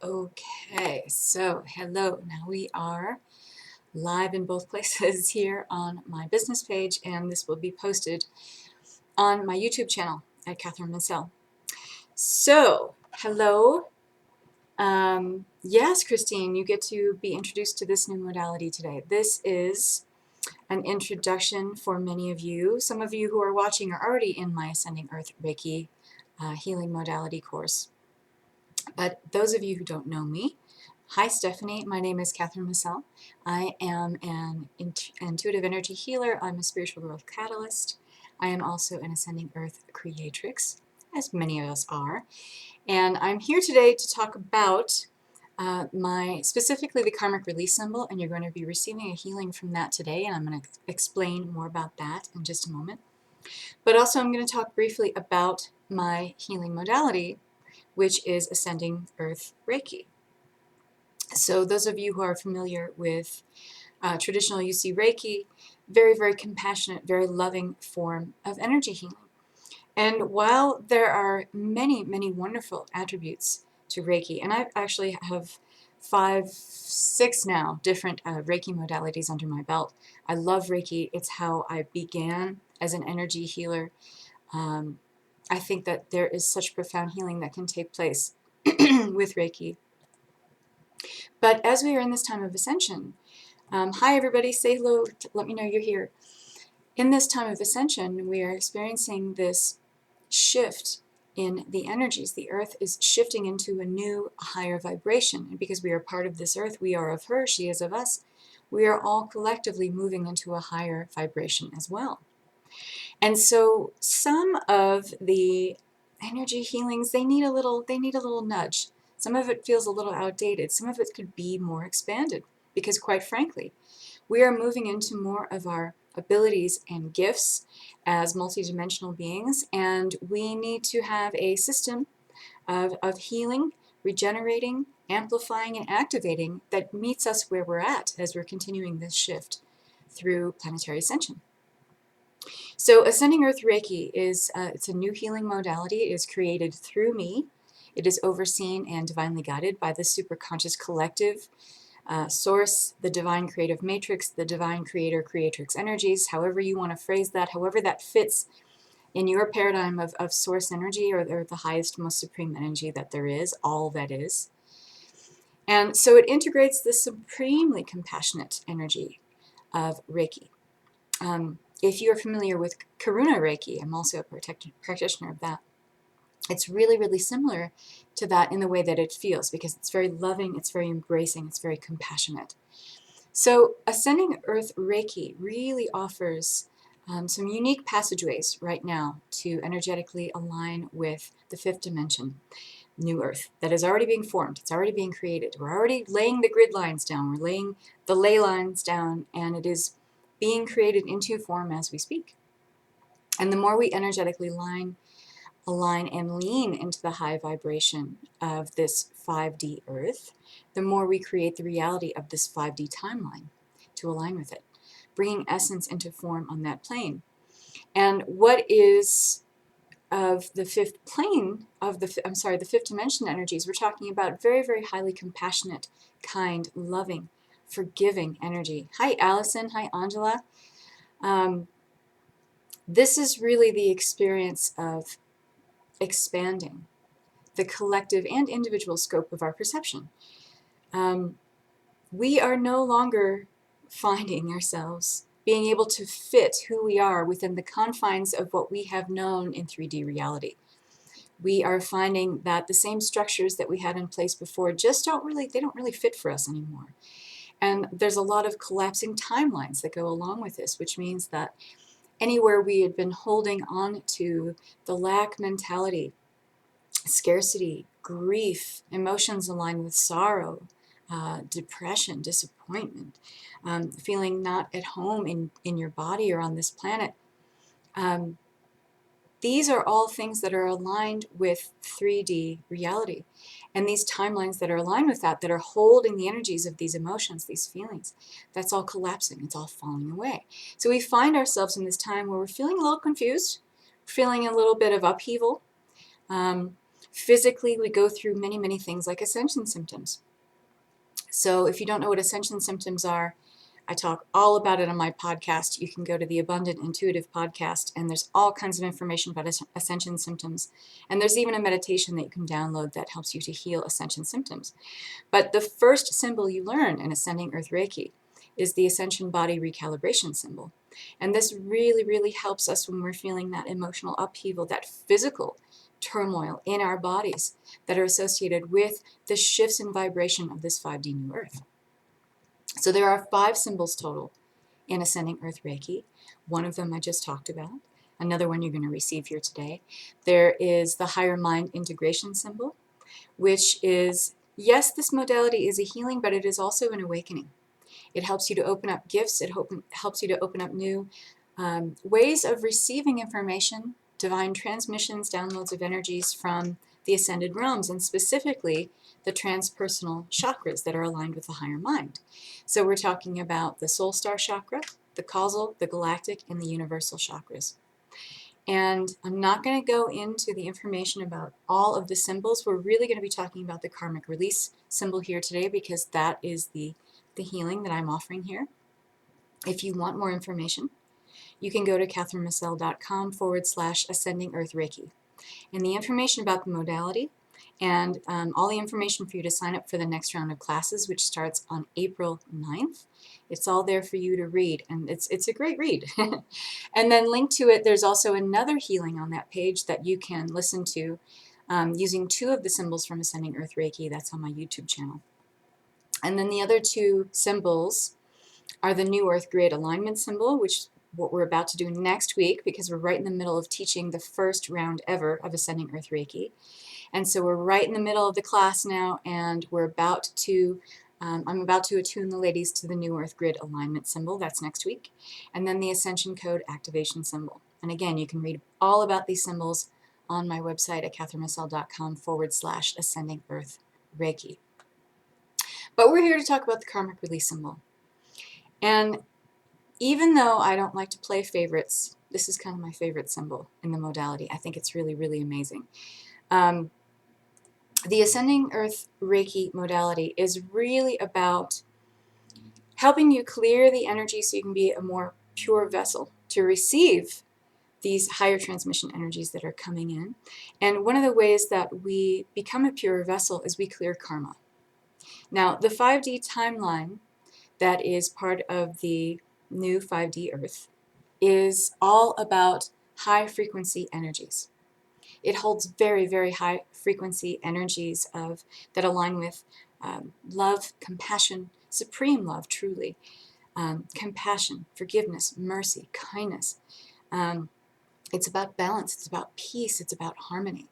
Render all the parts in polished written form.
Okay, so hello. Now we are live in both places here on my business page, and this will be posted on my YouTube channel at Kathryn Mansell. So, hello. Yes, Christine, you get to be introduced to this new modality today. This is an introduction for many of you. Some of you who are watching are already in my Ascending Earth Reiki healing modality course. But those of you who don't know me, hi Stephanie, my name is Kathryn Mansell. I am an intuitive energy healer. I'm a spiritual growth catalyst. I am also an Ascending Earth creatrix, as many of us are. And I'm here today to talk about specifically the karmic release symbol, and you're going to be receiving a healing from that today, and I'm going to explain more about that in just a moment. But also I'm going to talk briefly about my healing modality, which is Ascending Earth Reiki. So those of you who are familiar with traditional UC Reiki, very, very compassionate, very loving form of energy healing. And while there are many, many wonderful attributes to Reiki, and I actually have 5, 6 now different Reiki modalities under my belt. I love Reiki. It's how I began as an energy healer. I think that there is such profound healing that can take place with Reiki. But as we are in this time of ascension, hi everybody, say hello, let me know you're here. In this time of ascension, we are experiencing this shift in the energies. The earth is shifting into a new, higher vibration. And because we are part of this earth, we are of her, she is of us. We are all collectively moving into a higher vibration as well. And so some of the energy healings, they need a little nudge. Some of it feels a little outdated. Some of it could be more expanded because, quite frankly, we are moving into more of our abilities and gifts as multidimensional beings, and we need to have a system of healing, regenerating, amplifying, and activating that meets us where we're at as we're continuing this shift through planetary ascension. So Ascending Earth Reiki is it's a new healing modality. It is created through me. It is overseen and divinely guided by the superconscious collective, source, the divine creative matrix, the divine creator creatrix energies, however you want to phrase that, however that fits in your paradigm of source energy or the highest, most supreme energy that there is, all that is. And so it integrates the supremely compassionate energy of Reiki. If you are familiar with Karuna Reiki, I'm also a practitioner of that. It's really, really similar to that in the way that it feels because it's very loving, it's very embracing, it's very compassionate. So Ascending Earth Reiki really offers some unique passageways right now to energetically align with the 5th dimension, New Earth, that is already being formed. It's already being created. We're already laying the grid lines down. We're laying the ley lines down, and it is being created into form as we speak. And the more we energetically align and lean into the high vibration of this 5D Earth, the more we create the reality of this 5D timeline to align with it, bringing essence into form on that plane. And what is of the 5th plane of the 5th dimension energies, we're talking about very, very highly compassionate, kind, loving, forgiving energy. Hi, Allison. Hi, Angela. This is really the experience of expanding the collective and individual scope of our perception. We are no longer finding ourselves being able to fit who we are within the confines of what we have known in 3D reality. We are finding that the same structures that we had in place before don't really fit for us anymore. And there's a lot of collapsing timelines that go along with this, which means that anywhere we had been holding on to the lack mentality, scarcity, grief, emotions aligned with sorrow, depression, disappointment, feeling not at home in your body or on this planet. These are all things that are aligned with 3D reality. And these timelines that are aligned with that are holding the energies of these emotions, these feelings, that's all collapsing. It's all falling away. So we find ourselves in this time where we're feeling a little confused, feeling a little bit of upheaval. Physically, we go through many, many things like ascension symptoms. So if you don't know what ascension symptoms are, I talk all about it on my podcast. You can go to the Abundant Intuitive podcast, and there's all kinds of information about ascension symptoms. And there's even a meditation that you can download that helps you to heal ascension symptoms. But the first symbol you learn in Ascending Earth Reiki is the Ascension Body Recalibration symbol. And this really, really helps us when we're feeling that emotional upheaval, that physical turmoil in our bodies that are associated with the shifts in vibration of this 5D new earth. So there are 5 symbols total in Ascending Earth Reiki. One of them I just talked about. Another one you're going to receive here today. There is the Higher Mind Integration symbol, which is, yes, this modality is a healing, but it is also an awakening. It helps you to open up gifts. It helps you to open up new ways of receiving information, divine transmissions, downloads of energies from the ascended realms, and specifically the transpersonal chakras that are aligned with the higher mind. So we're talking about the soul star chakra, the causal, the galactic, and the universal chakras. And I'm not going to go into the information about all of the symbols. We're really going to be talking about the karmic release symbol here today, because that is the healing that I'm offering here. If you want more information, you can go to kathrynmassell.com/Ascending Earth Reiki. And the information about the modality and all the information for you to sign up for the next round of classes, which starts on April 9th. It's all there for you to read, and it's a great read. And then linked to it, there's also another healing on that page that you can listen to using 2 of the symbols from Ascending Earth Reiki. That's on my YouTube channel. And then the other 2 symbols are the New Earth Grid Alignment symbol, which what we're about to do next week, because we're right in the middle of teaching the first round ever of Ascending Earth Reiki. And so we're right in the middle of the class now, and we're about to, I'm about to attune the ladies to the New Earth Grid Alignment symbol. That's next week. And then the Ascension Code Activation symbol. And again, you can read all about these symbols on my website at kathrynmassell.com/Ascending Earth Reiki. But we're here to talk about the karmic release symbol. And even though I don't like to play favorites, this is kind of my favorite symbol in the modality. I think it's really, really amazing. The Ascending Earth Reiki modality is really about helping you clear the energy so you can be a more pure vessel to receive these higher transmission energies that are coming in. And one of the ways that we become a pure vessel is we clear karma. Now, the 5D timeline that is part of the new 5D Earth is all about high frequency energies. It holds very, very high frequency energies that align with love, compassion, supreme love, truly, compassion, forgiveness, mercy, kindness. It's about balance, it's about peace, it's about harmony.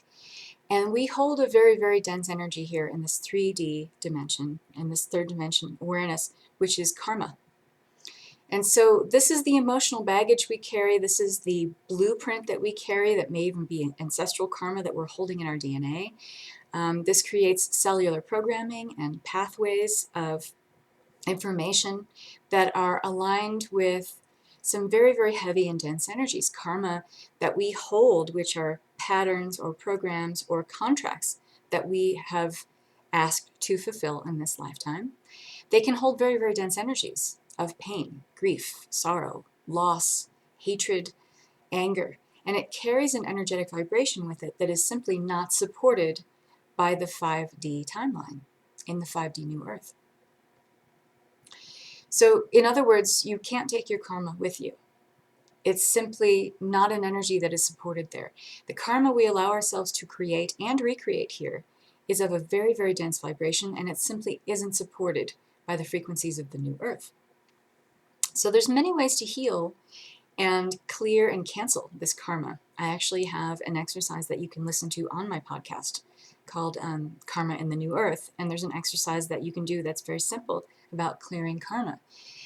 And we hold a very, very dense energy here in this 3D dimension, in this third dimension awareness, which is karma. And so this is the emotional baggage we carry. This is the blueprint that we carry that may even be ancestral karma that we're holding in our DNA. This creates cellular programming and pathways of information that are aligned with some very, very heavy and dense energies, karma that we hold, which are patterns or programs or contracts that we have asked to fulfill in this lifetime. They can hold very, very dense energies of pain, grief, sorrow, loss, hatred, anger, and it carries an energetic vibration with it that is simply not supported by the 5D timeline in the 5D New Earth. So, in other words, you can't take your karma with you. It's simply not an energy that is supported there. The karma we allow ourselves to create and recreate here is of a very, very dense vibration, and it simply isn't supported by the frequencies of the New Earth. So there's many ways to heal and clear and cancel this karma. I actually have an exercise that you can listen to on my podcast called Karma in the New Earth. And there's an exercise that you can do that's very simple about clearing karma.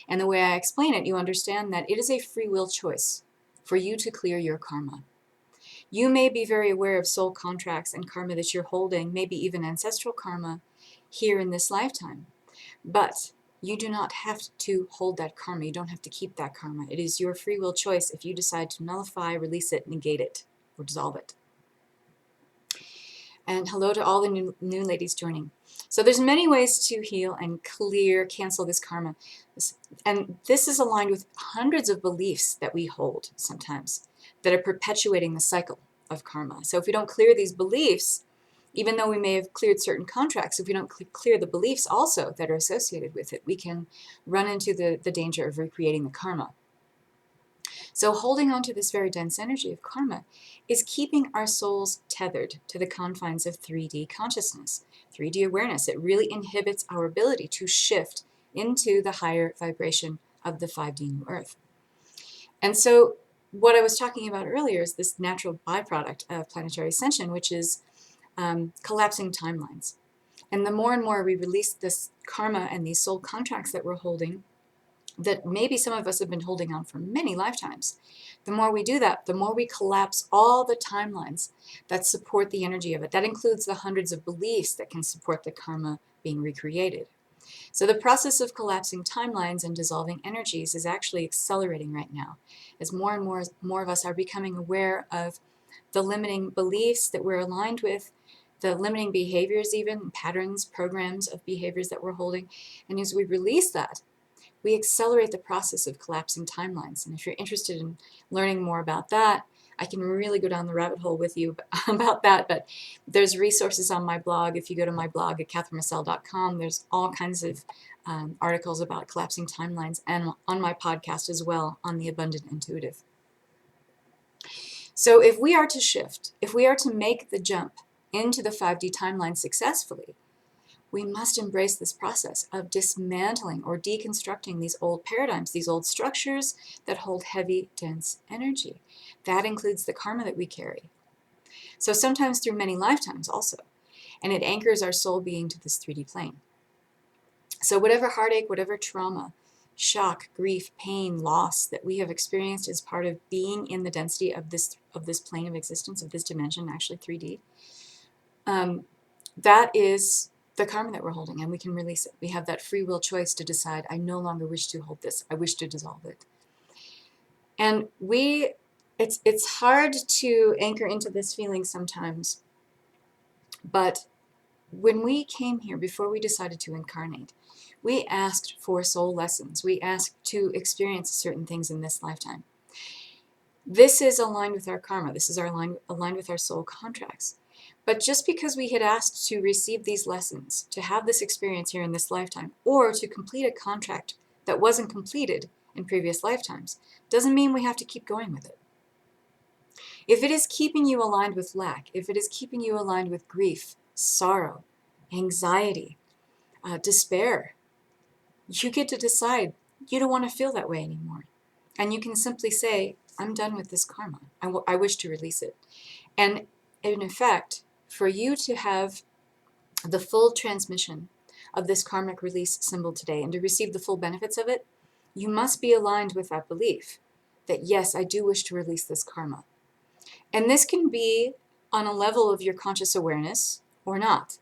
And the way I explain it, you understand that it is a free will choice for you to clear your karma. You may be very aware of soul contracts and karma that you're holding, maybe even ancestral karma here in this lifetime. But you do not have to hold that karma. You don't have to keep that karma. It is your free will choice if you decide to nullify, release it, negate it, or dissolve it. And hello to all the new ladies joining. So there's many ways to heal and cancel this karma. And this is aligned with hundreds of beliefs that we hold sometimes that are perpetuating the cycle of karma. So if we don't clear these beliefs, even though we may have cleared certain contracts, if we don't clear the beliefs also that are associated with it, we can run into the danger of recreating the karma. So holding on to this very dense energy of karma is keeping our souls tethered to the confines of 3D consciousness, 3D awareness. It really inhibits our ability to shift into the higher vibration of the 5D new earth. And so what I was talking about earlier is this natural byproduct of planetary ascension, which is collapsing timelines. And the more and more we release this karma and these soul contracts that we're holding, that maybe some of us have been holding on for many lifetimes, the more we do that, the more we collapse all the timelines that support the energy of it. That includes the hundreds of beliefs that can support the karma being recreated. So the process of collapsing timelines and dissolving energies is actually accelerating right now, as more and more of us are becoming aware of the limiting beliefs that we're aligned with, the limiting behaviors, even patterns, programs of behaviors that we're holding. And as we release that, we accelerate the process of collapsing timelines. And if you're interested in learning more about that, I can really go down the rabbit hole with you about that, but there's resources on my blog. If you go to my blog at kathrynmarcel.com, there's all kinds of articles about collapsing timelines, and on my podcast as well on the Abundant Intuitive. So if we are to shift, if we are to make the jump into the 5D timeline successfully, we must embrace this process of dismantling or deconstructing these old paradigms, these old structures that hold heavy, dense energy. That includes the karma that we carry. So sometimes through many lifetimes also. And it anchors our soul being to this 3D plane. So whatever heartache, whatever trauma, shock, grief, pain, loss that we have experienced as part of being in the density of this plane of existence, of this dimension, actually 3D, that is the karma that we're holding, and we can release it. We have that free will choice to decide, I no longer wish to hold this. I wish to dissolve it. And it's hard to anchor into this feeling sometimes, but when we came here, before we decided to incarnate, we asked for soul lessons. We asked to experience certain things in this lifetime. This is aligned with our karma. This is aligned with our soul contracts. But just because we had asked to receive these lessons, to have this experience here in this lifetime, or to complete a contract that wasn't completed in previous lifetimes, doesn't mean we have to keep going with it. If it is keeping you aligned with lack, if it is keeping you aligned with grief, sorrow, anxiety, despair, you get to decide you don't want to feel that way anymore. And you can simply say, I'm done with this karma. I wish to release it. And in effect, for you to have the full transmission of this karmic release symbol today and to receive the full benefits of it, you must be aligned with that belief that, yes, I do wish to release this karma. And this can be on a level of your conscious awareness or not.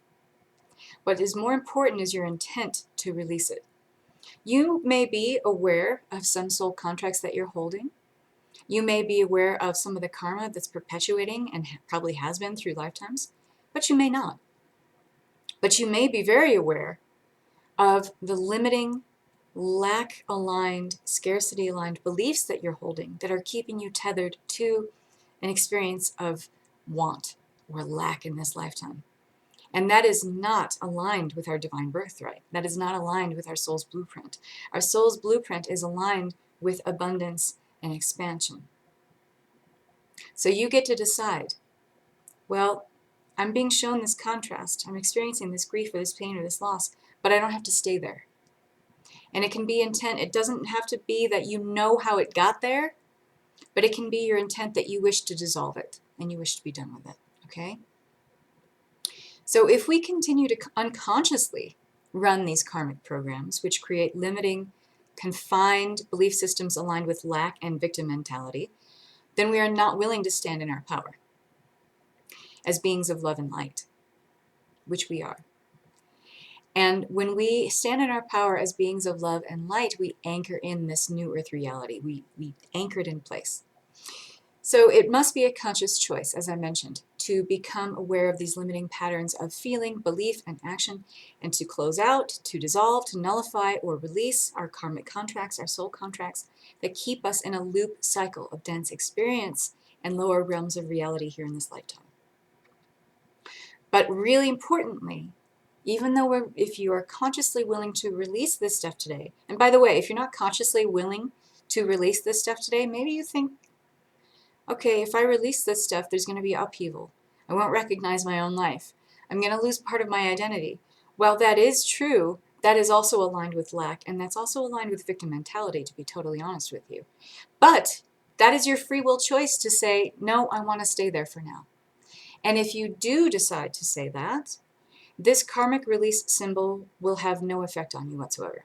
What is more important is your intent to release it. You may be aware of some soul contracts that you're holding. You may be aware of some of the karma that's perpetuating and probably has been through lifetimes, but you may not. But you may be very aware of the limiting, lack-aligned, scarcity-aligned beliefs that you're holding that are keeping you tethered to an experience of want or lack in this lifetime. And that is not aligned with our divine birthright. That is not aligned with our soul's blueprint. Our soul's blueprint is aligned with abundance and expansion. So you get to decide, well, I'm being shown this contrast. I'm experiencing this grief or this pain or this loss, but I don't have to stay there. And it can be intent. It doesn't have to be that you know how it got there, but it can be your intent that you wish to dissolve it and you wish to be done with it, okay? So if we continue to unconsciously run these karmic programs, which create limiting, confined belief systems aligned with lack and victim mentality, then we are not willing to stand in our power as beings of love and light, which we are. And when we stand in our power as beings of love and light, we anchor in this new earth reality. We anchor it in place. So it must be a conscious choice, as I mentioned, to become aware of these limiting patterns of feeling, belief, and action, and to close out, to dissolve, to nullify, or release our karmic contracts, our soul contracts, that keep us in a loop cycle of dense experience and lower realms of reality here in this lifetime. But really importantly, even though if you are consciously willing to release this stuff today, and by the way, if you're not consciously willing to release this stuff today, maybe you think, okay, if I release this stuff, there's going to be upheaval. I won't recognize my own life. I'm going to lose part of my identity. While that is true, that is also aligned with lack, and that's also aligned with victim mentality, to be totally honest with you. But that is your free will choice to say, no, I want to stay there for now. And if you do decide to say that, this karmic release symbol will have no effect on you whatsoever.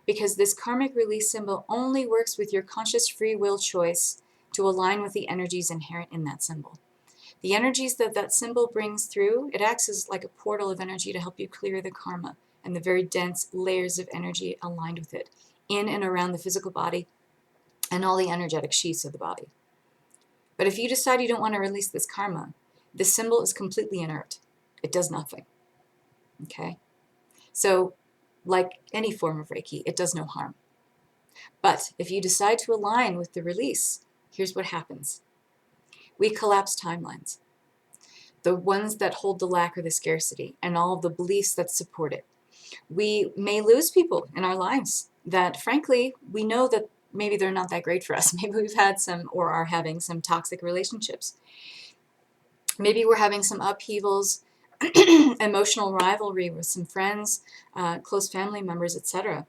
Because this karmic release symbol only works with your conscious free will choice to align with the energies inherent in that symbol. The energies that that symbol brings through, it acts as like a portal of energy to help you clear the karma and the very dense layers of energy aligned with it, in and around the physical body and all the energetic sheaths of the body. But if you decide you don't want to release this karma, this symbol is completely inert. It does nothing. Okay? So, like any form of Reiki, it does no harm. But if you decide to align with the release, here's what happens. We collapse timelines. The ones that hold the lack or the scarcity, and all of the beliefs that support it. We may lose people in our lives that, frankly, we know that maybe they're not that great for us. Maybe we've had some or are having some toxic relationships. Maybe we're having some upheavals, emotional rivalry with some friends, close family members, etc.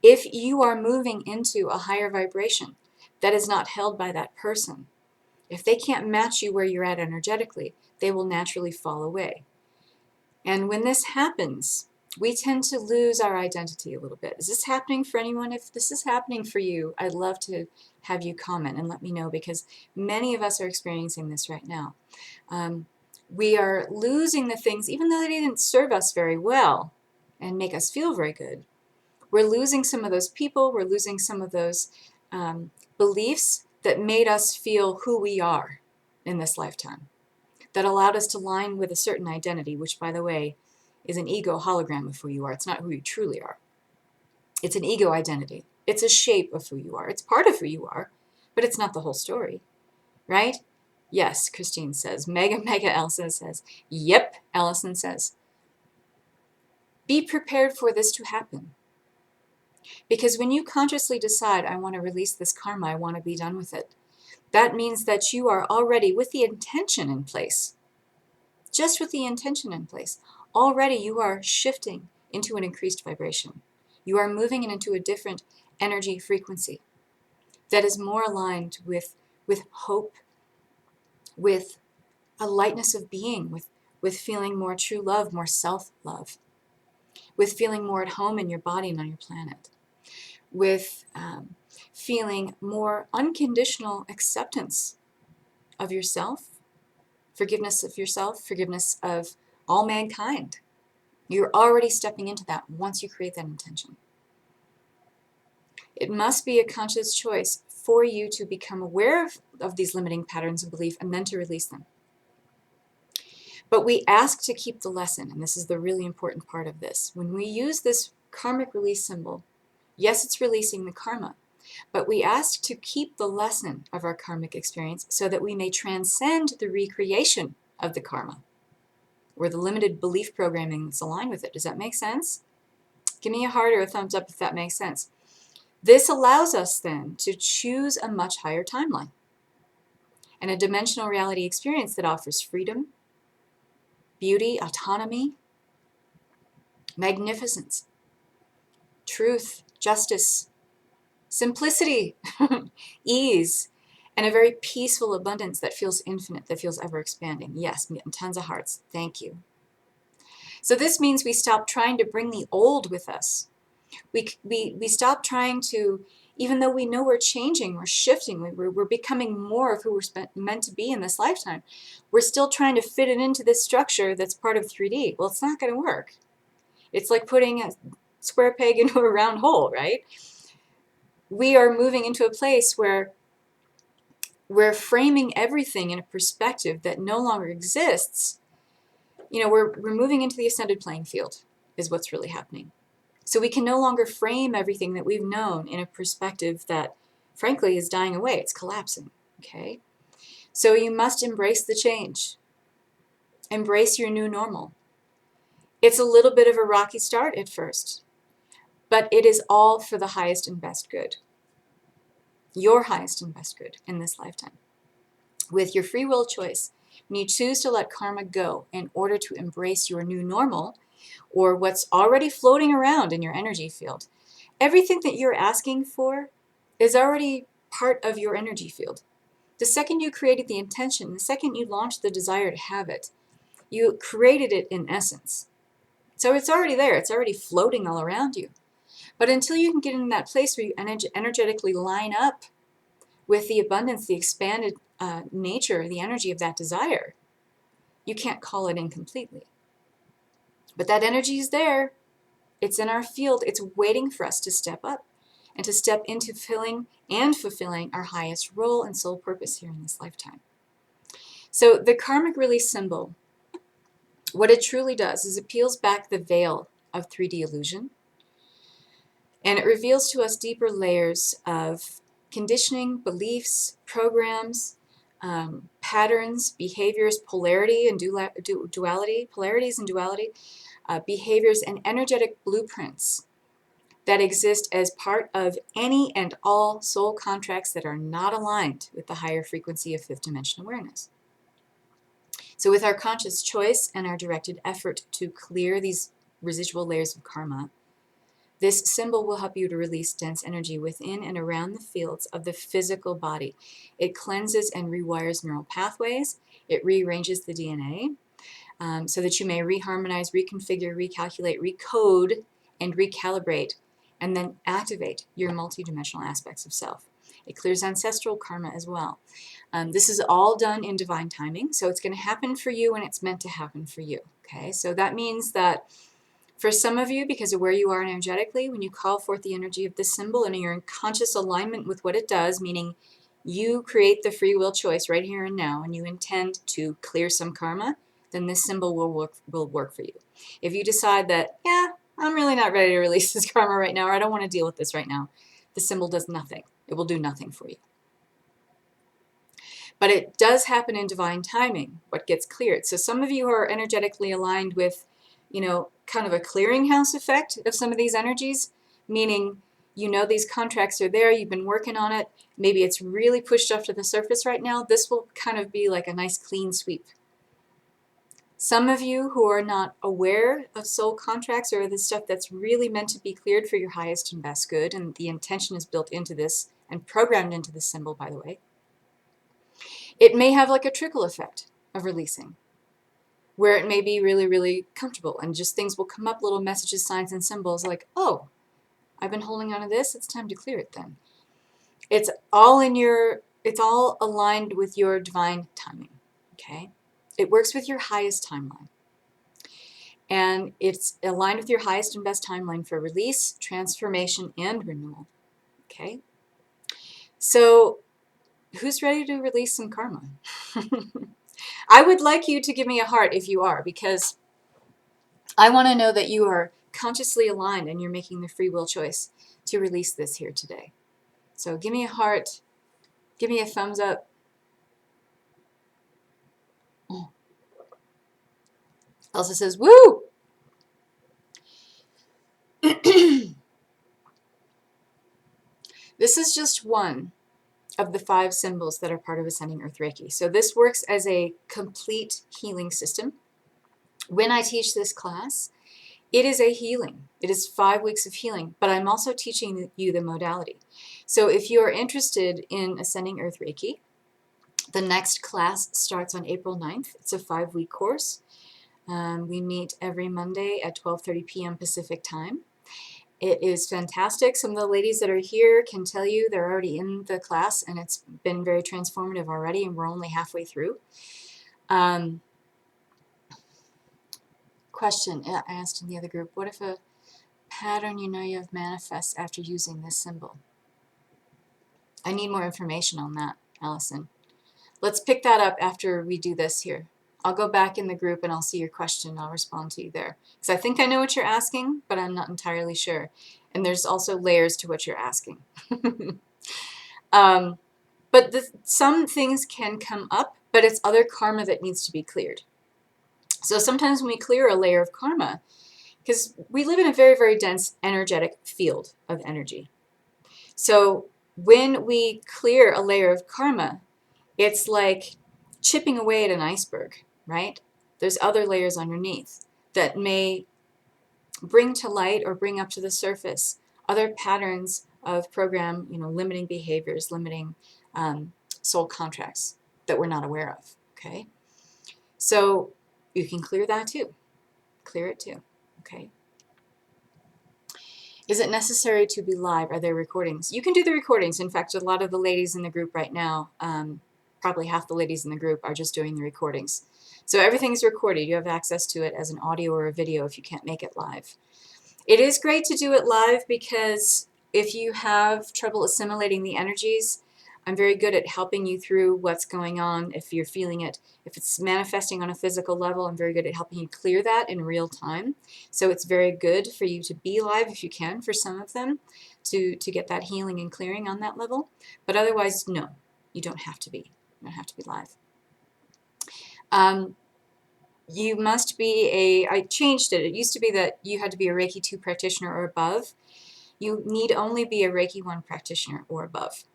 If you are moving into a higher vibration that is not held by that person, if they can't match you where you're at energetically, they will naturally fall away. And when this happens, we tend to lose our identity a little bit. Is this happening for anyone? If this is happening for you, I'd love to have you comment and let me know, because many of us are experiencing this right now. We are losing the things, even though they didn't serve us very well and make us feel very good. We're losing some of those people. We're losing some of those beliefs that made us feel who we are in this lifetime, that allowed us to align with a certain identity, which, by the way, is an ego hologram of who you are. It's not who you truly are. It's an ego identity. It's a shape of who you are. It's part of who you are, but it's not the whole story, right? Yes, Christine says. Mega Elsa says. Yep, Allison says. Be prepared for this to happen. Because when you consciously decide, I want to release this karma, I want to be done with it, that means that you are already with the intention in place. Just with the intention in place, already you are shifting into an increased vibration. You are moving into a different energy frequency that is more aligned with hope, with a lightness of being, with feeling more true love, more self-love, with feeling more at home in your body and on your planet, with feeling more unconditional acceptance of yourself, forgiveness of yourself, forgiveness of all mankind. You're already stepping into that once you create that intention. It must be a conscious choice for you to become aware of these limiting patterns of belief and then to release them. But we ask to keep the lesson, and this is the really important part of this. When we use this karmic release symbol, yes, it's releasing the karma, but we ask to keep the lesson of our karmic experience so that we may transcend the recreation of the karma or the limited belief programming that's aligned with it. Does that make sense? Give me a heart or a thumbs up if that makes sense. This allows us then to choose a much higher timeline and a dimensional reality experience that offers freedom, beauty, autonomy, magnificence, truth, justice, simplicity, ease, and a very peaceful abundance that feels infinite, that feels ever expanding. Yes, tons of hearts. Thank you. So this means we stop trying to bring the old with us. We stop trying to, even though we know we're changing, we're shifting, we're becoming more of who we're meant to be in this lifetime, we're still trying to fit it into this structure that's part of 3D. Well, it's not going to work. It's like putting a square peg into a round hole, right? We are moving into a place where we're framing everything in a perspective that no longer exists, we're moving into the ascended playing field is what's really happening. So we can no longer frame everything that we've known in a perspective that, frankly, is dying away. It's collapsing, okay? So you must embrace the change. Embrace your new normal. It's a little bit of a rocky start at first, but it is all for the highest and best good. Your highest and best good in this lifetime. With your free will choice, when you choose to let karma go in order to embrace your new normal, or what's already floating around in your energy field, everything that you're asking for is already part of your energy field. The second you created the intention, the second you launched the desire to have it, you created it in essence. So it's already there. It's already floating all around you. But until you can get in that place where you energetically line up with the abundance, the expanded nature, the energy of that desire, you can't call it in completely. But that energy is there. It's in our field. It's waiting for us to step up and to step into filling and fulfilling our highest role and soul purpose here in this lifetime. So the karmic release symbol, what it truly does is it peels back the veil of 3D illusion, and it reveals to us deeper layers of conditioning, beliefs, programs, patterns, behaviors, polarity and duality, polarities and duality, behaviors and energetic blueprints that exist as part of any and all soul contracts that are not aligned with the higher frequency of fifth dimension awareness. So with our conscious choice and our directed effort to clear these residual layers of karma, this symbol will help you to release dense energy within and around the fields of the physical body. It cleanses and rewires neural pathways. It rearranges the DNA so that you may reharmonize, reconfigure, recalculate, recode, and recalibrate, and then activate your multidimensional aspects of self. It clears ancestral karma as well. This is all done in divine timing, so it's going to happen for you when it's meant to happen for you. Okay, so that means that for some of you, because of where you are energetically, when you call forth the energy of this symbol and you're in conscious alignment with what it does, meaning you create the free will choice right here and now, and you intend to clear some karma, then this symbol will work for you. If you decide that, yeah, I'm really not ready to release this karma right now, or I don't want to deal with this right now, the symbol does nothing. It will do nothing for you. But it does happen in divine timing, what gets cleared. So some of you are energetically aligned with, kind of a clearinghouse effect of some of these energies, meaning these contracts are there, you've been working on it, maybe it's really pushed up to the surface right now. This will kind of be like a nice clean sweep. Some of you who are not aware of soul contracts or the stuff that's really meant to be cleared for your highest and best good, and the intention is built into this and programmed into this symbol, by the way, it may have like a trickle effect of releasing, where it may be really, really comfortable and just things will come up, little messages, signs, and symbols like, oh, I've been holding on to this, it's time to clear it then. It's all aligned with your divine timing, okay? It works with your highest timeline. And it's aligned with your highest and best timeline for release, transformation, and renewal, okay? So who's ready to release some karma? I would like you to give me a heart if you are, because I want to know that you are consciously aligned and you're making the free will choice to release this here today. So give me a heart, give me a thumbs up. Elsa says, woo! This is just one of the 5 symbols that are part of Ascending Earth Reiki. So this works as a complete healing system. When I teach this class, it is a healing. It is 5 weeks of healing, but I'm also teaching you the modality. So if you are interested in Ascending Earth Reiki, the next class starts on April 9th. It's a 5-week course. We meet every Monday at 12:30 p.m. Pacific time. It is fantastic. Some of the ladies that are here can tell you they're already in the class, and it's been very transformative already, and we're only halfway through. Question I asked in the other group, what if a pattern you have manifests after using this symbol? I need more information on that, Allison. Let's pick that up after we do this here. I'll go back in the group and I'll see your question. I'll respond to you there. Because I think I know what you're asking, but I'm not entirely sure. And there's also layers to what you're asking. But some things can come up, but it's other karma that needs to be cleared. So sometimes when we clear a layer of karma, because we live in a very, very dense energetic field of energy. So when we clear a layer of karma, it's like chipping away at an iceberg, right? There's other layers underneath that may bring to light or bring up to the surface other patterns of program, limiting behaviors, limiting soul contracts that we're not aware of, okay? So you can clear that too. Clear it too, okay? Is it necessary to be live? Are there recordings? You can do the recordings. In fact, a lot of the ladies in the group right now, probably half the ladies in the group are just doing the recordings. So everything's recorded. You have access to it as an audio or a video if you can't make it live. It is great to do it live because if you have trouble assimilating the energies, I'm very good at helping you through what's going on if you're feeling it. If it's manifesting on a physical level, I'm very good at helping you clear that in real time. So it's very good for you to be live if you can for some of them to get that healing and clearing on that level. But otherwise, no, you don't have to be. You don't have to be live. You must be I changed it. It used to be that you had to be a Reiki 2 practitioner or above. You need only be a Reiki 1 practitioner or above.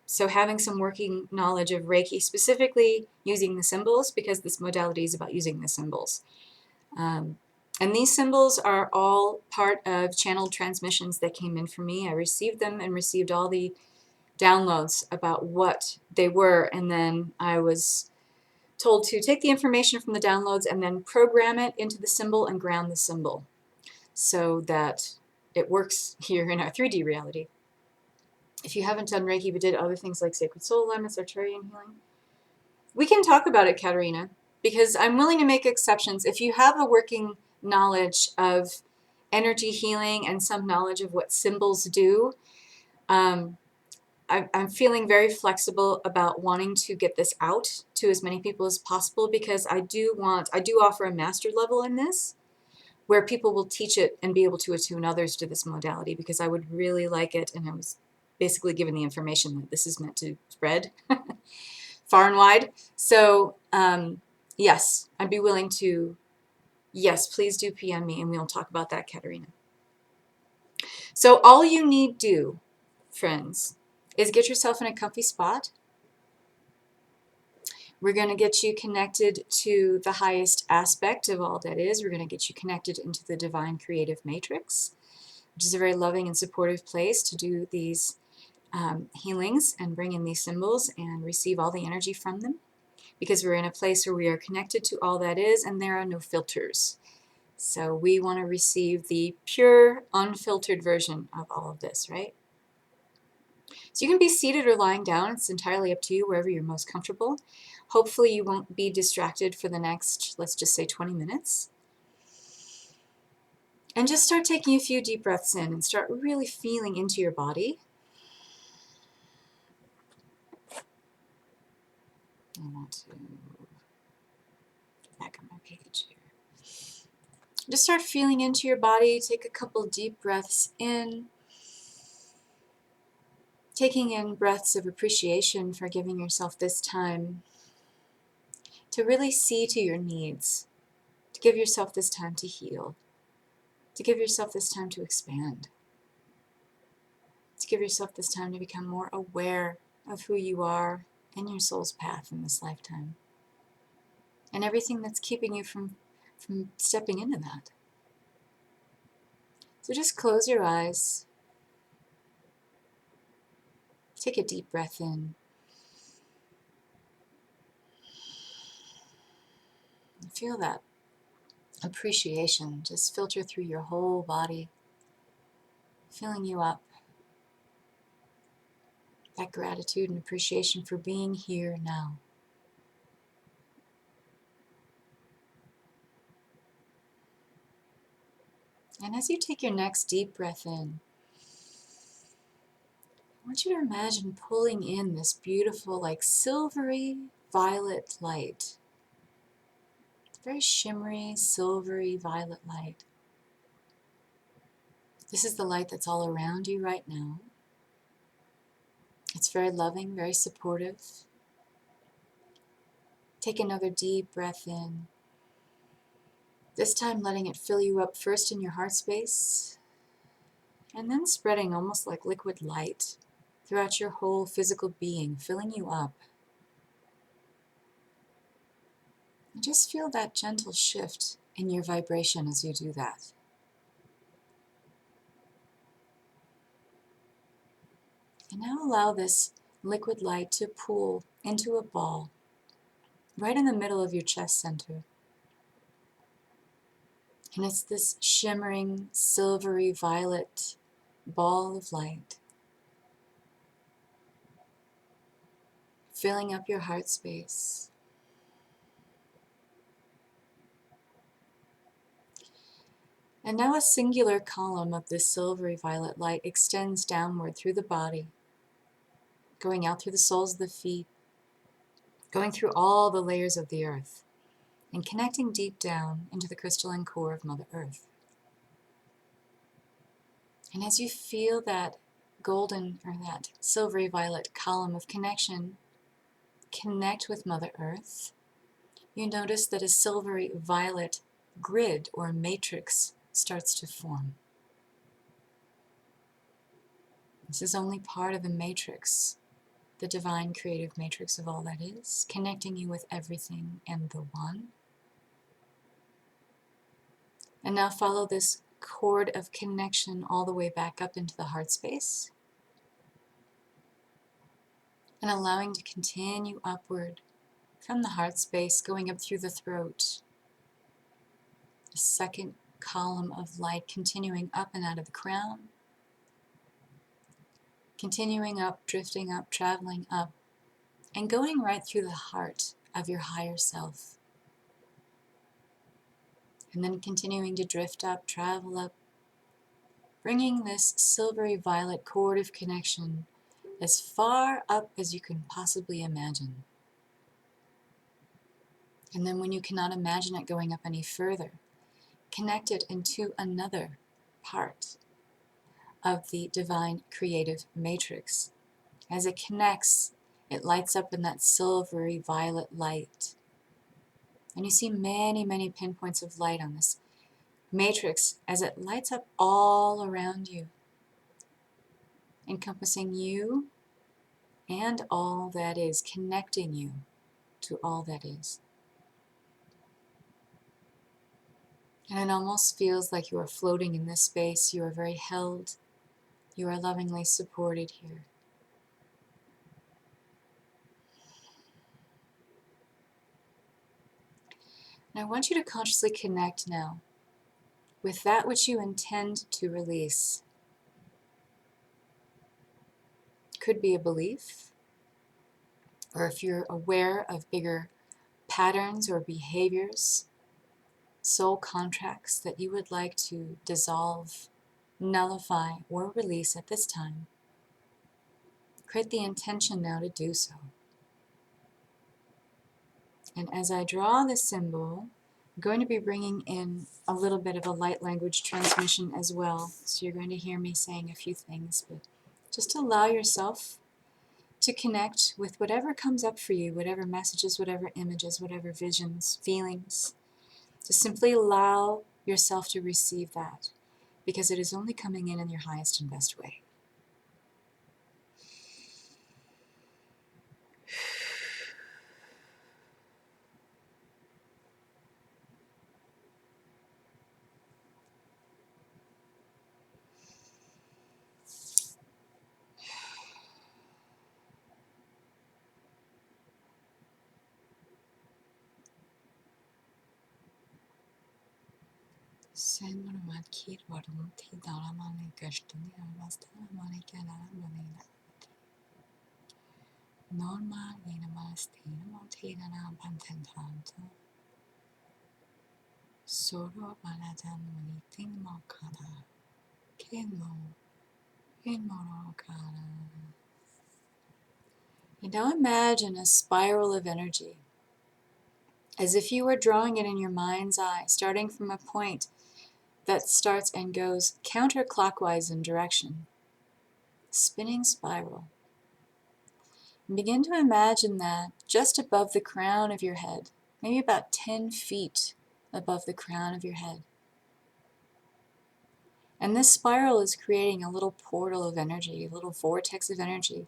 So having some working knowledge of Reiki, specifically using the symbols, because this modality is about using the symbols. And these symbols are all part of channeled transmissions that came in for me. I received them and received all the downloads about what they were, and then I was told to take the information from the downloads and then program it into the symbol and ground the symbol so that it works here in our 3D reality. If you haven't done Reiki but did other things like sacred soul alignments, Arcturian healing, we can talk about it, Katharina, because I'm willing to make exceptions. If you have a working knowledge of energy healing and some knowledge of what symbols do, I'm feeling very flexible about wanting to get this out to as many people as possible, because I do offer a master level in this where people will teach it and be able to attune others to this modality, because I would really like it, and I was basically given the information that this is meant to spread far and wide. So yes, I'd be willing to, yes, please do PM me and we'll talk about that, Katerina. So all you need do, friends, is get yourself in a comfy spot. We're going to get you connected to the highest aspect of all that is. We're going to get you connected into the divine creative matrix, which is a very loving and supportive place to do these healings and bring in these symbols and receive all the energy from them, because we're in a place where we are connected to all that is and there are no filters. So we want to receive the pure, unfiltered version of all of this, right? So you can be seated or lying down. It's entirely up to you, wherever you're most comfortable. Hopefully you won't be distracted for the next, let's just say 20 minutes. And just start taking a few deep breaths in and start really feeling into your body. I want to get back on my page here. Just start feeling into your body. Take a couple deep breaths in. Taking in breaths of appreciation for giving yourself this time to really see to your needs, to give yourself this time to heal, to give yourself this time to expand, to give yourself this time to become more aware of who you are and your soul's path in this lifetime, and everything that's keeping you from stepping into that. So just close your eyes. Take a deep breath in. And feel that appreciation just filter through your whole body, filling you up. That gratitude and appreciation for being here now. And as you take your next deep breath in, I want you to imagine pulling in this beautiful, like silvery violet light. Very shimmery, silvery violet light. This is the light that's all around you right now. It's very loving, very supportive. Take another deep breath in. This time letting it fill you up first in your heart space, and then spreading almost like liquid light throughout your whole physical being, filling you up. And just feel that gentle shift in your vibration as you do that. And now allow this liquid light to pool into a ball right in the middle of your chest center. And it's this shimmering, silvery violet ball of light, filling up your heart space. And now a singular column of this silvery violet light extends downward through the body, going out through the soles of the feet, going through all the layers of the earth, and connecting deep down into the crystalline core of Mother Earth. And as you feel that golden or that silvery violet column of connection connect with Mother Earth, you notice that a silvery violet grid or matrix starts to form. This is only part of the matrix, the divine creative matrix of all that is, connecting you with everything and the one. And now follow this cord of connection all the way back up into the heart space, and allowing to continue upward from the heart space, going up through the throat. The second column of light continuing up and out of the crown, continuing up, drifting up, traveling up, and going right through the heart of your higher self. And then continuing to drift up, travel up, bringing this silvery violet cord of connection as far up as you can possibly imagine. And then when you cannot imagine it going up any further, connect it into another part of the divine creative matrix. As it connects, it lights up in that silvery violet light. And you see many, many pinpoints of light on this matrix as it lights up all around you, encompassing you and all that is, connecting you to all that is. And it almost feels like you are floating in this space. You are very held. You are lovingly supported here. And I want you to consciously connect now with that which you intend to release. Could be a belief, or if you're aware of bigger patterns or behaviors, soul contracts that you would like to dissolve, nullify, or release at this time. Create the intention now to do so. And as I draw this symbol, I'm going to be bringing in a little bit of a light language transmission as well. So you're going to hear me saying a few things, but just allow yourself to connect with whatever comes up for you, whatever messages, whatever images, whatever visions, feelings. Just simply allow yourself to receive that, because it is only coming in your highest and best way. Normal namaste namaste nana pantentanto solo baladan manitin mokada kemo You now imagine a spiral of energy, as if you were drawing it in your mind's eye, starting from a point that starts and goes counterclockwise in direction. Spinning spiral. And begin to imagine that just above the crown of your head, maybe about 10 feet above the crown of your head. And this spiral is creating a little portal of energy, a little vortex of energy.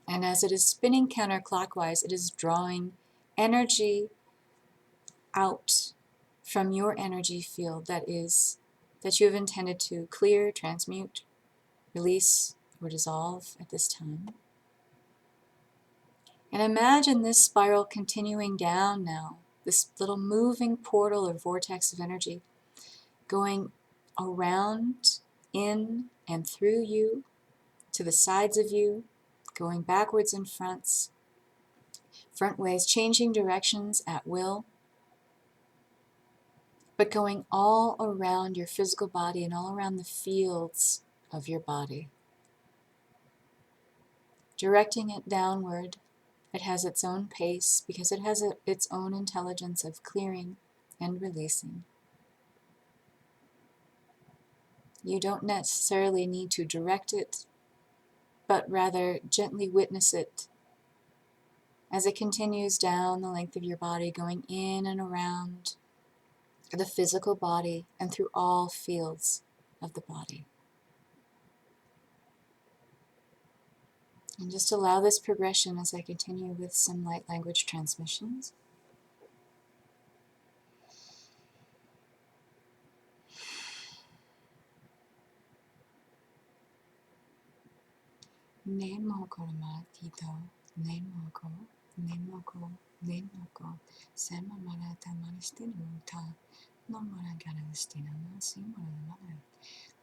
And as it is spinning counterclockwise, it is drawing energy out from your energy field that you have intended to clear, transmute, release, or dissolve at this time. And imagine this spiral continuing down now, this little moving portal or vortex of energy going around, in, and through you, to the sides of you, going backwards and front ways, changing directions at will, but going all around your physical body and all around the fields of your body. Directing it downward, it has its own pace because it has its own intelligence of clearing and releasing. You don't necessarily need to direct it, but rather gently witness it as it continues down the length of your body, going in and around the physical body and through all fields of the body. And just allow this progression as I continue with some light language transmissions. Nemoko matito, nemoko, nemoko, nemoko, sema marata maristina ta, no mara garistina, no simara mother,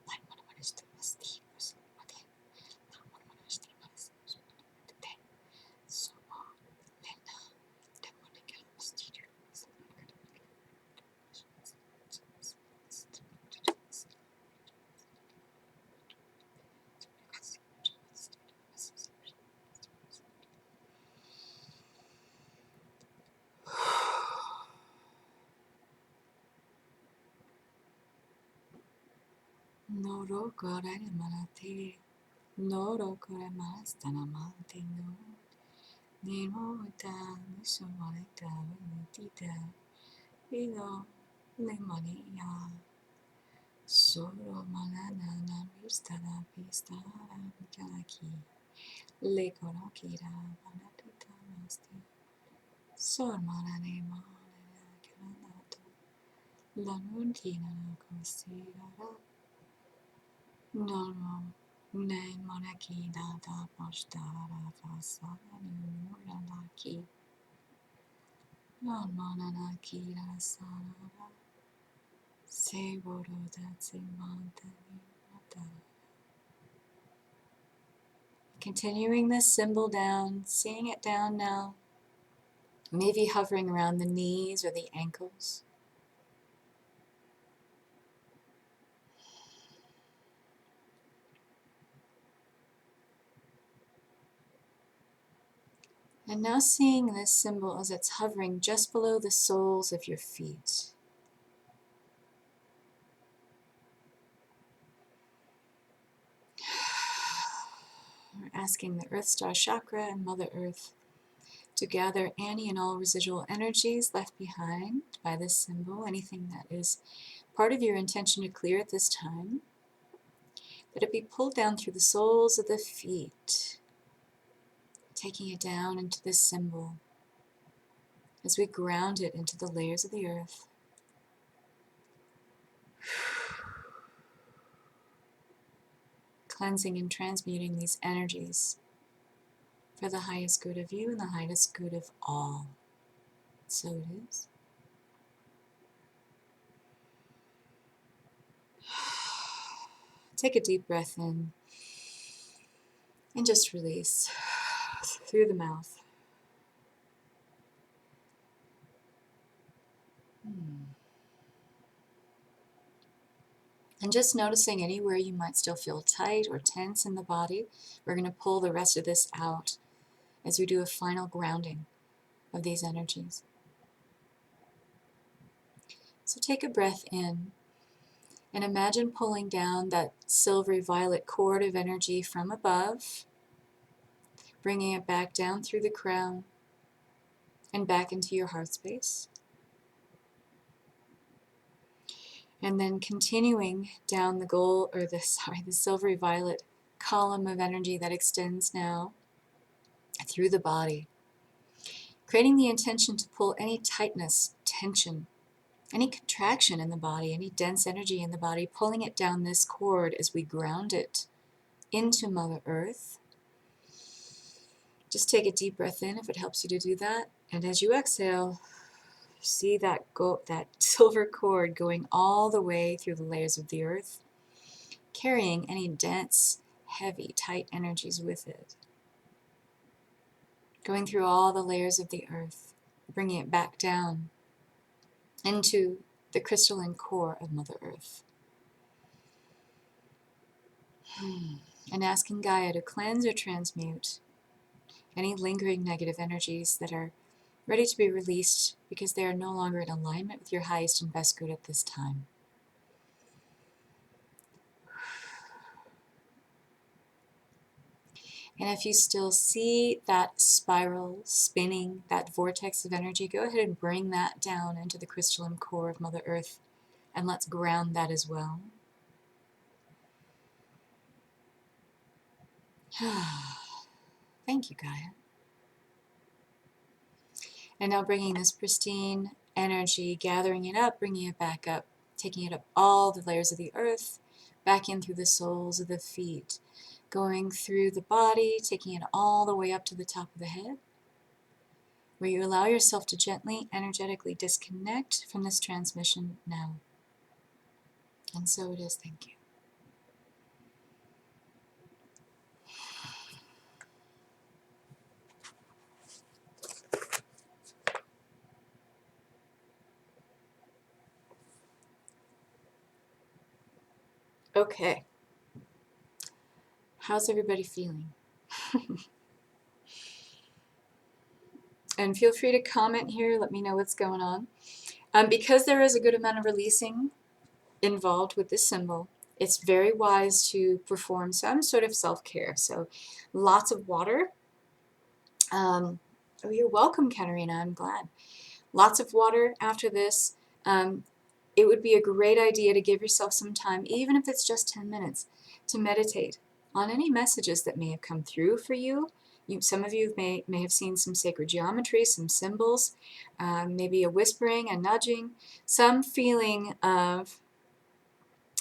like what maristina stivos, mate, no what maristina maristina, so lena, demonica studio. Noro kore manate, noro kore mastana mante no, nemo ta musumareta tita, ino lemania, solo manana na vistara vistara vikalaki, le korokira manatuta masti, sor manane manana kalanato, la nuntina kosira. No, ne monaki da postara fasana nuranaki. Non monanaki da sarara. Se voro da mantani mata. Continuing this symbol down, seeing it down now. Maybe hovering around the knees or the ankles. And now seeing this symbol as it's hovering just below the soles of your feet. We're asking the Earth Star Chakra and Mother Earth to gather any and all residual energies left behind by this symbol, anything that is part of your intention to clear at this time. Let it be pulled down through the soles of the feet, taking it down into this symbol as we ground it into the layers of the earth. Cleansing and transmuting these energies for the highest good of you and the highest good of all. So it is. Take a deep breath in and just release through the mouth. And just noticing anywhere you might still feel tight or tense in the body. We're going to pull the rest of this out as we do a final grounding of these energies. So take a breath in and imagine pulling down that silvery violet cord of energy from above, bringing it back down through the crown and back into your heart space. And then continuing down the silvery violet column of energy that extends now through the body, creating the intention to pull any tightness, tension, any contraction in the body, any dense energy in the body, pulling it down this cord as we ground it into Mother Earth. Just take a deep breath in if it helps you to do that. And as you exhale, see that silver cord going all the way through the layers of the earth, carrying any dense, heavy, tight energies with it. Going through all the layers of the earth, bringing it back down into the crystalline core of Mother Earth. And asking Gaia to cleanse or transmute any lingering negative energies that are ready to be released because they are no longer in alignment with your highest and best good at this time. And if you still see that spiral spinning, that vortex of energy, go ahead and bring that down into the crystalline core of Mother Earth, and let's ground that as well. Thank you, Gaia. And now bringing this pristine energy, gathering it up, bringing it back up, taking it up all the layers of the earth, back in through the soles of the feet, going through the body, taking it all the way up to the top of the head, where you allow yourself to gently, energetically disconnect from this transmission now. And so it is. Thank you. Okay. How's everybody feeling? And feel free to comment here. Let me know what's going on. Because there is a good amount of releasing involved with this symbol, it's very wise to perform some sort of self-care. So lots of water. Oh, you're welcome, Katarina. I'm glad. Lots of water after this. It would be a great idea to give yourself some time, even if it's just 10 minutes, to meditate on any messages that may have come through for you. Some of you may have seen some sacred geometry, some symbols, maybe a whispering, a nudging, some feeling of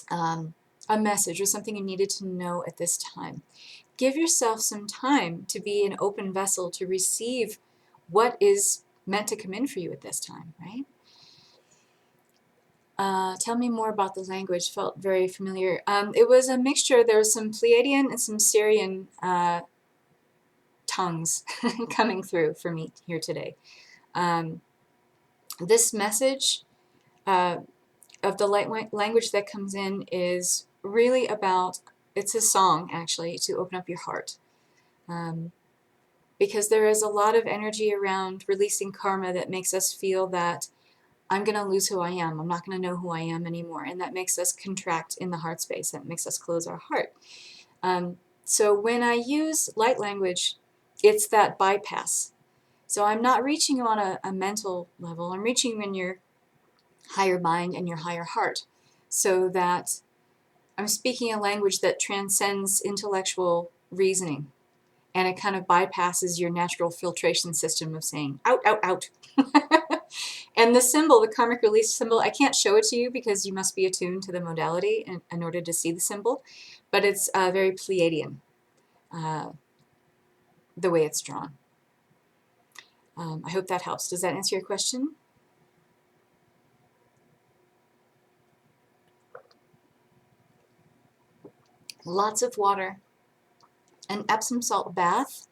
a message or something you needed to know at this time. Give yourself some time to be an open vessel to receive what is meant to come in for you at this time, right? Tell me more about the language. Felt very familiar. It was a mixture. There was some Pleiadian and some Syrian tongues coming through for me here today. This message of the language that comes in is really about, it's a song actually, to open up your heart. Because there is a lot of energy around releasing karma that makes us feel that I'm going to lose who I am. I'm not going to know who I am anymore. And that makes us contract in the heart space. That makes us close our heart. So when I use light language, it's that bypass. So I'm not reaching you on a mental level. I'm reaching you in your higher mind and your higher heart. So that I'm speaking a language that transcends intellectual reasoning. And it kind of bypasses your natural filtration system of saying, out, out, out. And the symbol, the karmic release symbol, I can't show it to you because you must be attuned to the modality in order to see the symbol. But it's very Pleiadian, the way it's drawn. I hope that helps. Does that answer your question? Lots of water. An Epsom salt bath,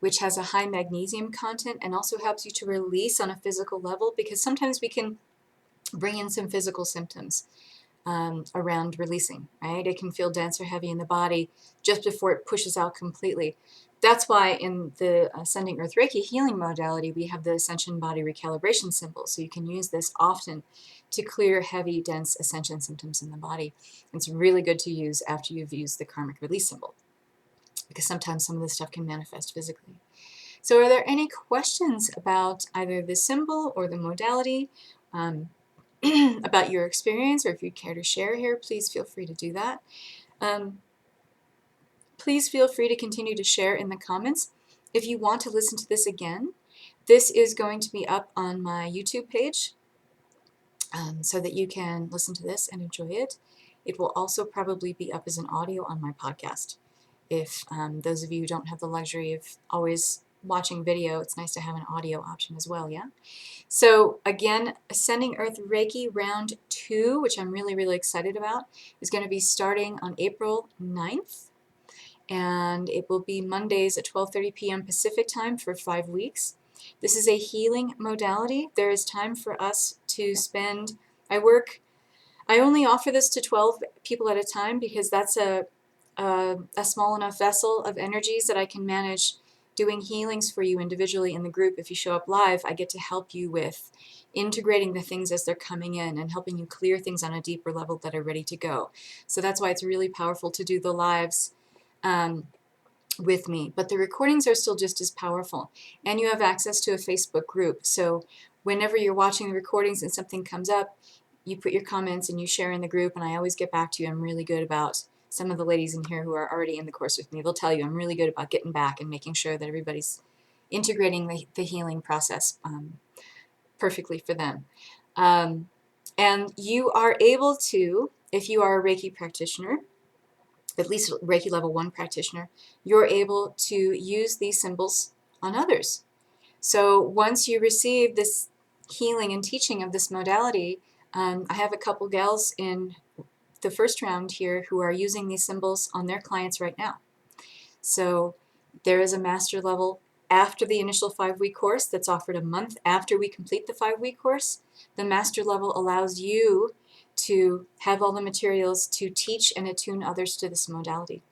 which has a high magnesium content and also helps you to release on a physical level, because sometimes we can bring in some physical symptoms. around releasing, right? It can feel dense or heavy in the body just before it pushes out completely. That's why in the Ascending Earth Reiki healing modality, we have the Ascension Body Recalibration symbol. So you can use this often to clear heavy, dense ascension symptoms in the body. It's really good to use after you've used the Karmic release symbol, because sometimes some of this stuff can manifest physically. So are there any questions about either the symbol or the modality? About your experience, or if you'd care to share here, please feel free to do that. Please feel free to continue to share in the comments. If you want to listen to this again, this is going to be up on my YouTube page, so that you can listen to this and enjoy it. It will also probably be up as an audio on my podcast. If those of you who don't have the luxury of always watching video, it's nice to have an audio option as well, yeah? So again, Ascending Earth Reiki Round 2, which I'm really, really excited about, is going to be starting on April 9th. And it will be Mondays at 12:30 p.m. Pacific time for 5 weeks. This is a healing modality. There is time for us to spend, I only offer this to 12 people at a time, because that's a small enough vessel of energies that I can manage doing healings for you individually in the group. If you show up live, I get to help you with integrating the things as they're coming in and helping you clear things on a deeper level that are ready to go. So that's why it's really powerful to do the lives with me. But the recordings are still just as powerful. And you have access to a Facebook group. So whenever you're watching the recordings and something comes up, you put your comments and you share in the group, and I always get back to you. I'm really good about, some of the ladies in here who are already in the course with me, they'll tell you I'm really good about getting back and making sure that everybody's integrating the healing process perfectly for them. And you are able to, if you are a Reiki practitioner, at least Reiki level 1 practitioner, you're able to use these symbols on others. So once you receive this healing and teaching of this modality, I have a couple gals in the first round here who are using these symbols on their clients right now. So there is a master level after the initial 5-week course that's offered a month after we complete the 5-week course. The master level allows you to have all the materials to teach and attune others to this modality.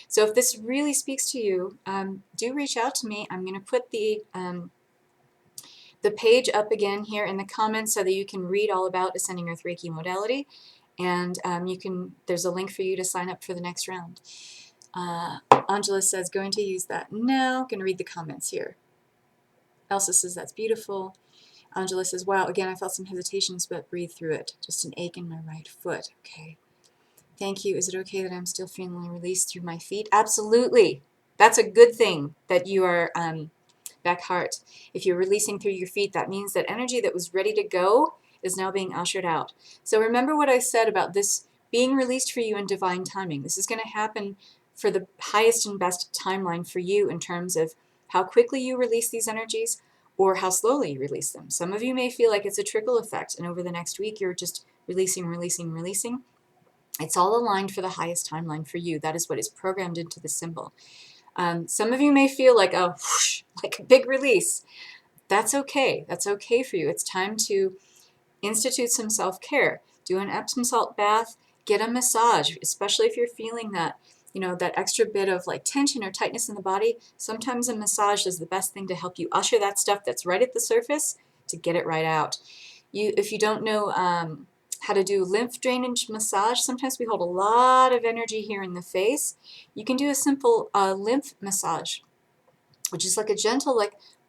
So if this really speaks to you, do reach out to me. I'm going to put the page up again here in the comments so that you can read all about Ascending Earth Reiki modality, and there's a link for you to sign up for the next round. Angela says, going to use that now. Going to read the comments here. Elsa says, that's beautiful. Angela says, wow, again, I felt some hesitations, but breathe through it. Just an ache in my right foot. Okay. Thank you. Is it okay that I'm still feeling released through my feet? Absolutely. That's a good thing that you are back heart. If you're releasing through your feet, that means that energy that was ready to go is now being ushered out. So remember what I said about this being released for you in divine timing. This is going to happen for the highest and best timeline for you in terms of how quickly you release these energies or how slowly you release them. Some of you may feel like it's a trickle effect, and over the next week you're just releasing, releasing, releasing. It's all aligned for the highest timeline for you. That is what is programmed into the symbol. Some of you may feel like a whoosh, like a big release. That's okay. That's okay for you. It's time to institute some self-care. Do an Epsom salt bath. Get a massage, especially if you're feeling that, that extra bit of like tension or tightness in the body. Sometimes a massage is the best thing to help you usher that stuff that's right at the surface to get it right out. If you don't know how to do lymph drainage massage, sometimes we hold a lot of energy here in the face. You can do a simple lymph massage, which is like a gentle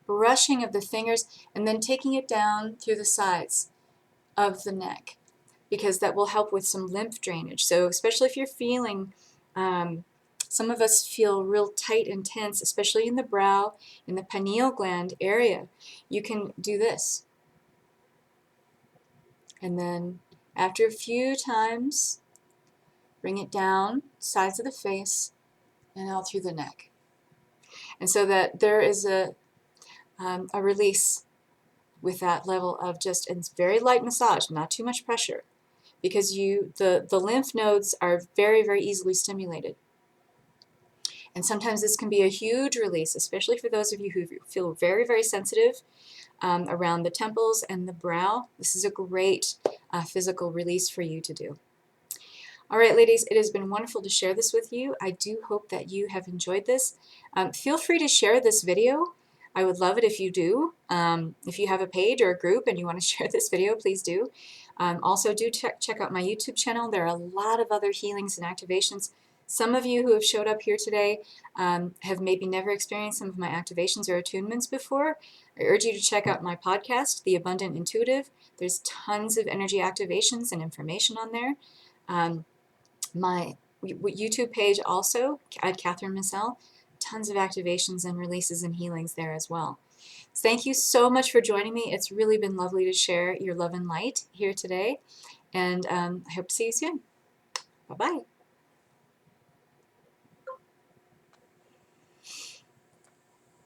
brushing of the fingers and then taking it down through the sides of the neck, because that will help with some lymph drainage. So especially if you're feeling, some of us feel real tight and tense, especially in the brow, in the pineal gland area, you can do this. And then after a few times, bring it down, sides of the face, and out through the neck. And so that there is a release with that level of just, and it's very light massage, not too much pressure, because the lymph nodes are very, very easily stimulated. And sometimes this can be a huge release, especially for those of you who feel very, very sensitive around the temples and the brow. This is a great physical release for you to do. All right, ladies, it has been wonderful to share this with you. I do hope that you have enjoyed this. Feel free to share this video. I would love it if you do. If you have a page or a group and you want to share this video, please do. Also, do check out my YouTube channel. There are a lot of other healings and activations. Some of you who have showed up here today have maybe never experienced some of my activations or attunements before. I urge you to check out my podcast, The Abundant Intuitive. There's tons of energy activations and information on there. My YouTube page also, at Kathryn Missel, tons of activations and releases and healings there as well. So thank you so much for joining me. It's really been lovely to share your love and light here today, and I hope to see you soon. Bye-bye.